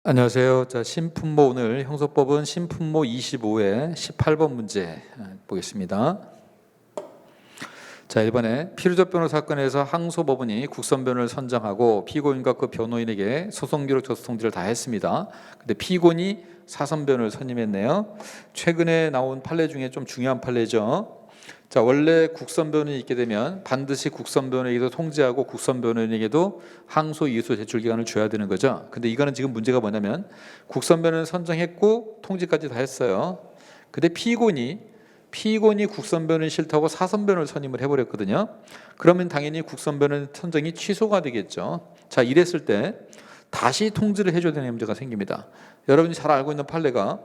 안녕하세요. 자, 신품모 오늘 형소법은 신품모 25의 18번 문제 보겠습니다. 자, 이번에 피르조변호 사건에서 항소법원이 국선변호를 선정하고 피고인과 그 변호인에게 소송기록 접수 통지를 다 했습니다. 근데 피고인이 사선변호를 선임했네요. 최근에 나온 판례 중에 좀 중요한 판례죠. 자, 원래 국선변호인이 있게 되면 반드시 국선변호인에게도 통지하고 국선변호인에게도 항소 이유서 제출 기간을 줘야 되는 거죠. 근데 이거는 지금 문제가 뭐냐면 국선변호인을 선정했고 통지까지 다 했어요. 근데 피고인이 국선변호인 싫다고 사선변호를 선임을 해버렸거든요. 그러면 당연히 국선변호인 선정이 취소가 되겠죠. 자, 이랬을 때 다시 통지를 해줘야 되는 문제가 생깁니다. 여러분이 잘 알고 있는 판례가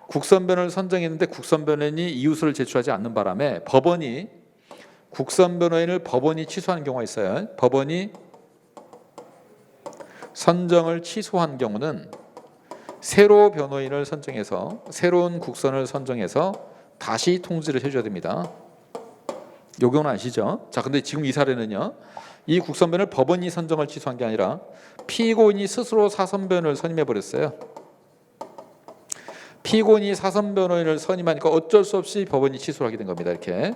국선변호를 선정했는데 국선변호인이 이유서를 제출하지 않는 바람에 국선변호인을 법원이 취소하는 경우가 있어요. 법원이 선정을 취소한 경우는 새로운 변호인을 선정해서 새로운 국선을 선정해서 다시 통지를 해줘야 됩니다. 요 경우는 아시죠? 자, 근데 지금 이 사례는요, 이 국선변호를 법원이 선정을 취소한 게 아니라 피고인이 스스로 사선변호를 선임해 버렸어요. 피고인이 사선변호인을 선임하니까 어쩔 수 없이 법원이 취소를 하게 된 겁니다. 이렇게.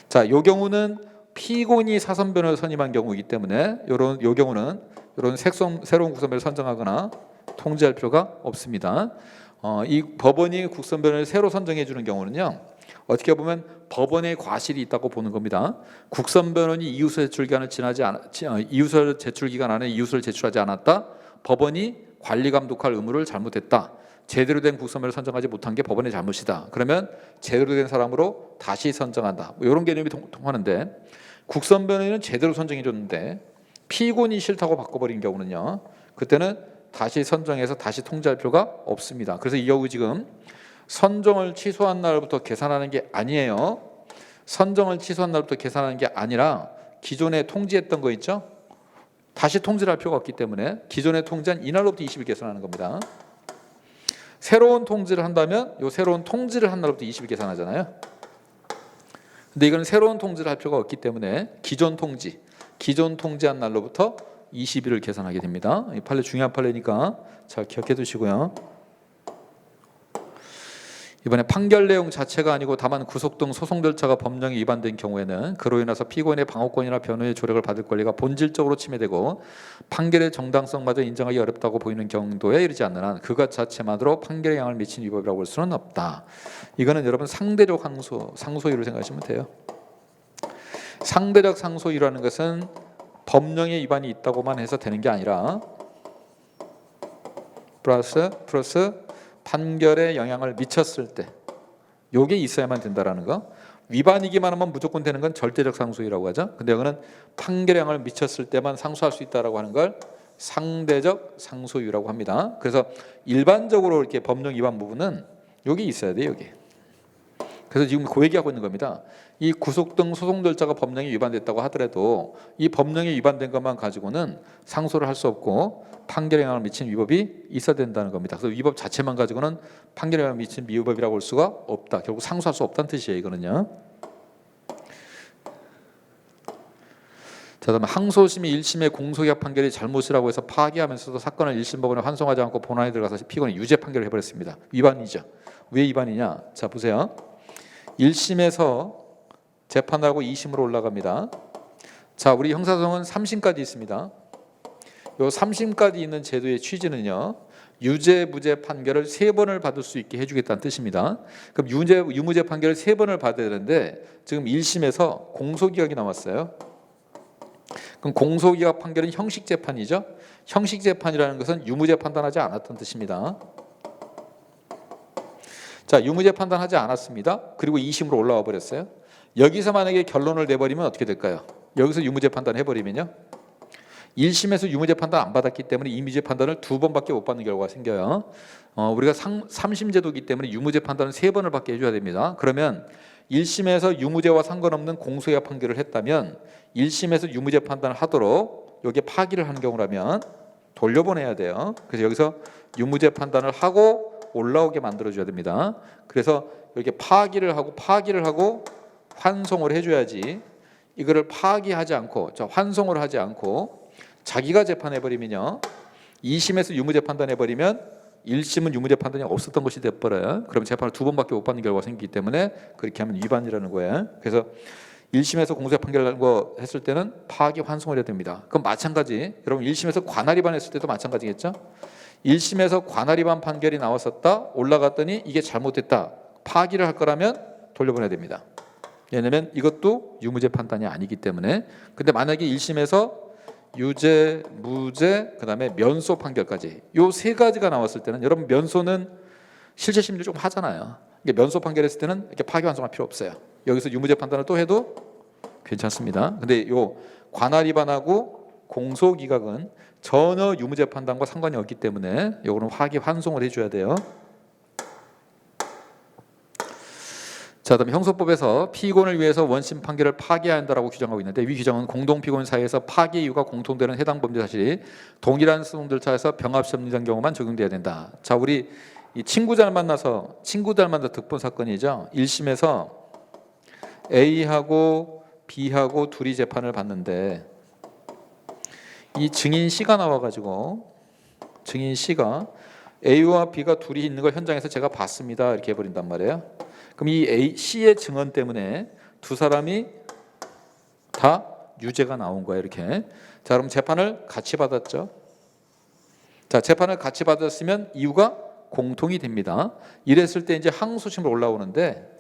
자, 요 경우는 피고인이 사선변호를 선임한 경우이기 때문에 요 경우는 이런 새로운 국선변호를 선정하거나 통지할 필요가 없습니다. 이 법원이 국선변호를 새로 선정해 주는 경우는요, 어떻게 보면 법원의 과실이 있다고 보는 겁니다. 국선변호인이 이유서 제출 기간을 이유서 제출 기간 안에 이유서를 제출하지 않았다. 법원이 관리 감독할 의무를 잘못했다. 제대로 된 국선변호를 선정하지 못한 게 법원의 잘못이다. 그러면 제대로 된 사람으로 다시 선정한다. 뭐 이런 개념이 통하는데, 국선변호인은 제대로 선정해 줬는데 피고인이 싫다고 바꿔버린 경우는요, 그때는 다시 선정해서 다시 통지할 필요가 없습니다. 그래서 이 경우 지금 선정을 취소한 날부터 계산하는 게 아니에요. 선정을 취소한 날부터 계산하는 게 아니라 기존에 통지했던 거 있죠? 다시 통지를 할 필요가 없기 때문에 기존에 통지한 이날로부터 20일 계산하는 겁니다. 새로운 통지를 한다면 요 새로운 통지를 한 날부터 20일 계산하잖아요. 근데 이건 새로운 통지를 할 필요가 없기 때문에 기존 통지한 날로부터 20일을 계산하게 됩니다. 이 판례 중요한 판례니까 잘 기억해 두시고요. 이번에 판결 내용 자체가 아니고 다만 구속 등 소송 절차가 법령에 위반된 경우에는 그로 인해서 피고인의 방어권이나 변호의 조력을 받을 권리가 본질적으로 침해되고 판결의 정당성마저 인정하기 어렵다고 보이는 정도에 이르지 않는 한 그것 자체만으로 판결에 영향을 미친 위법이라고 볼 수는 없다. 이거는 여러분 상대적 상소유를 생각하시면 돼요. 상대적 상소유라는 것은 법령에 위반이 있다고만 해서 되는 게 아니라 플러스 판결에 영향을 미쳤을 때 요게 있어야만 된다라는 거. 위반이기만 하면 무조건 되는 건 절대적 상소유라고 하죠. 근데 이거는 판결에 영향을 미쳤을 때만 상소할 수 있다라고 하는 걸 상대적 상소유라고 합니다. 그래서 일반적으로 이렇게 법령 위반 부분은 여기 있어야 돼요. 여기. 그래서 지금 그 얘기하고 있는 겁니다. 이 구속 등 소송 절차가 법령에 위반됐다고 하더라도 이 법령에 위반된 것만 가지고는 상소를 할 수 없고 판결에 영향을 미친 위법이 있어야 된다는 겁니다. 그래서 위법 자체만 가지고는 판결에 영향을 미친 미위법이라고 볼 수가 없다. 결국 상소할 수 없다는 뜻이에요. 이거는요. 자, 다음에 항소심이 1심의 공소기각 판결이 잘못이라고 해서 파기하면서도 사건을 1심 법원에 환송하지 않고 본안에 들어가서 피고인이 유죄 판결을 해버렸습니다. 위반이죠. 왜 위반이냐? 자, 보세요. 1심에서 재판하고 2심으로 올라갑니다. 자, 우리 형사소송은 3심까지 있습니다. 요 3심까지 있는 제도의 취지는요, 유죄 무죄 판결을 3번을 받을 수 있게 해주겠다는 뜻입니다. 그럼 유무죄 판결을 3번을 받아야 되는데 지금 1심에서 공소기각이 나왔어요. 그럼 공소기각 판결은 형식재판이죠. 형식재판이라는 것은 유무죄 판단하지 않았던 뜻입니다. 자, 유무죄 판단하지 않았습니다. 그리고 2심으로 올라와 버렸어요. 여기서 만약에 결론을 내버리면 어떻게 될까요? 여기서 유무죄 판단 해버리면요, 1심에서 유무죄 판단 안 받았기 때문에 이무죄 판단을 2번밖에 못 받는 결과가 생겨요. 우리가 3심 제도이기 때문에 유무죄 판단을 3번을 받게 해줘야 됩니다. 그러면 1심에서 유무죄와 상관없는 공소기각 판결을 했다면 1심에서 유무죄 판단을 하도록 여기에 파기를 하는 경우라면 돌려보내야 돼요. 그래서 여기서 유무죄 판단을 하고 올라오게 만들어줘야 됩니다. 그래서 이렇게 파기를 하고 환송을 해줘야지, 이거를 파기하지 않고 환송을 하지 않고 자기가 재판해버리면요, 2심에서 유무죄 판단해버리면 1심은 유무죄 판단이 없었던 것이 돼버려요. 그럼 재판을 2번밖에 못 받는 결과가 생기기 때문에 그렇게 하면 위반이라는 거예요. 그래서 1심에서 공소시효 판결 거 했을 때는 파기 환송을 해야 됩니다. 그럼 마찬가지 여러분 1심에서 관할 위반했을 때도 마찬가지겠죠. 1심에서 관할 위반 판결이 나왔었다 올라갔더니 이게 잘못됐다 파기를 할 거라면 돌려보내야 됩니다. 왜냐하면 이것도 유무죄 판단이 아니기 때문에. 근데 만약에 1심에서 유죄, 무죄, 그다음에 면소 판결까지 요 세 가지가 나왔을 때는 여러분 면소는 실체 심리를 좀 하잖아요. 면소 판결했을 때는 이렇게 파기환송할 필요 없어요. 여기서 유무죄 판단을 또 해도 괜찮습니다. 근데 요 관할 위반하고 공소 기각은 전혀 유무죄 판단과 상관이 없기 때문에 요거는 파기환송을 해줘야 돼요. 자, 그다음에 형소법에서 피고인을 위해서 원심 판결을 파기해야 한다라고 규정하고 있는데 위 규정은 공동 피고인 사이에서 파기 이유가 공통되는 해당 범죄 사실이 동일한 수동들 차에서 병합심리적 경우만 적용돼야 된다. 자, 우리 이 친구들 만나서 득본 사건이죠. 1심에서 A하고 B하고 둘이 재판을 받는데 이 증인 C가 나와가지고 증인 C가 A와 B가 둘이 있는 걸 현장에서 제가 봤습니다 이렇게 해버린단 말이에요. 그럼 이 A, C의 증언 때문에 두 사람이 다 유죄가 나온 거예요 이렇게. 자, 그럼 재판을 같이 받았죠. 자, 재판을 같이 받았으면 이유가 공통이 됩니다. 이랬을 때 이제 항소심으로 올라오는데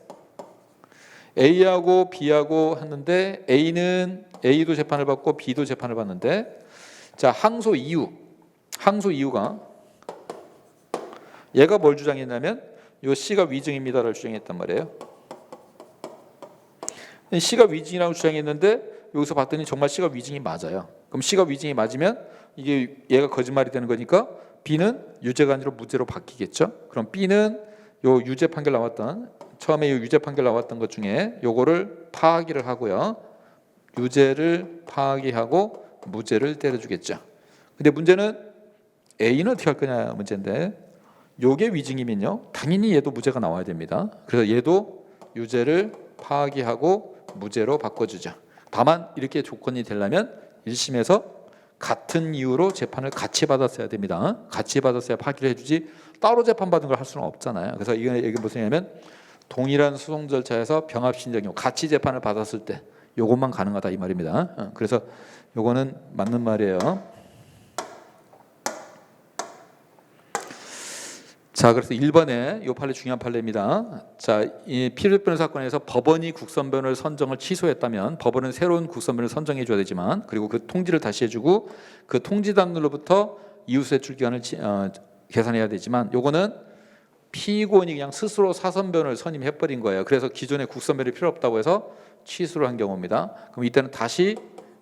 A하고 B하고 했는데 A도 재판을 받고 B도 재판을 받는데 자, 항소 이유가 얘가 뭘 주장했냐면 요 C가 위증입니다를 주장했단 말이에요. C가 위증이라고 주장했는데 여기서 봤더니 정말 C가 위증이 맞아요. 그럼 C가 위증이 맞으면 이게 얘가 거짓말이 되는 거니까 B는 유죄가 아니라 무죄로 바뀌겠죠. 그럼 B는 요 유죄 판결 나왔던 처음에 요 유죄 판결 나왔던 것 중에 요거를 파기를 하고요. 유죄를 파기하고 무죄를 때려주겠죠. 근데 문제는 A는 어떻게 할 거냐 문제인데 요게 위증이면요 당연히 얘도 무죄가 나와야 됩니다. 그래서 얘도 유죄를 파기하고 무죄로 바꿔주죠. 다만 이렇게 조건이 되려면 1심에서 같은 이유로 재판을 같이 받았어야 됩니다. 같이 받았어야 파기를 해주지 따로 재판받은 걸 할 수는 없잖아요. 그래서 이게 무슨 얘기냐면 동일한 소송 절차에서 병합심리적 경우 같이 재판을 받았을 때 요것만 가능하다 이 말입니다. 그래서 요거는 맞는 말이에요. 자, 그래서 1번에 이 판례 중요한 판례입니다. 자, 이 피르변호 사건에서 법원이 국선변호를 선정을 취소했다면 법원은 새로운 국선변호를 선정해 줘야 되지만 그리고 그 통지를 다시 해주고 그 통지단으로부터 이웃세출 기간을 계산해야 되지만 요거는 피고인이 그냥 스스로 사선변호를 선임해버린 거예요. 그래서 기존에 국선변호이 필요 없다고 해서 취소를 한 경우입니다. 그럼 이때는 다시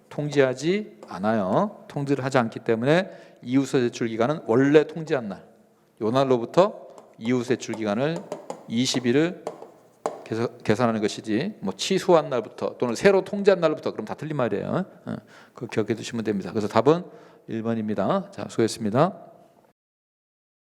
통지하지 않아요. 통지를 하지 않기 때문에 이웃세출 기간은 원래 통지한 날 요 날로부터 이웃세출 기간을 20일을 계산하는 것이지 뭐 취소한 날부터 또는 새로 통지한 날부터 그럼 다 틀린 말이에요. 그거 기억해 두시면 됩니다. 그래서 답은 1번입니다. 자, 수고했습니다.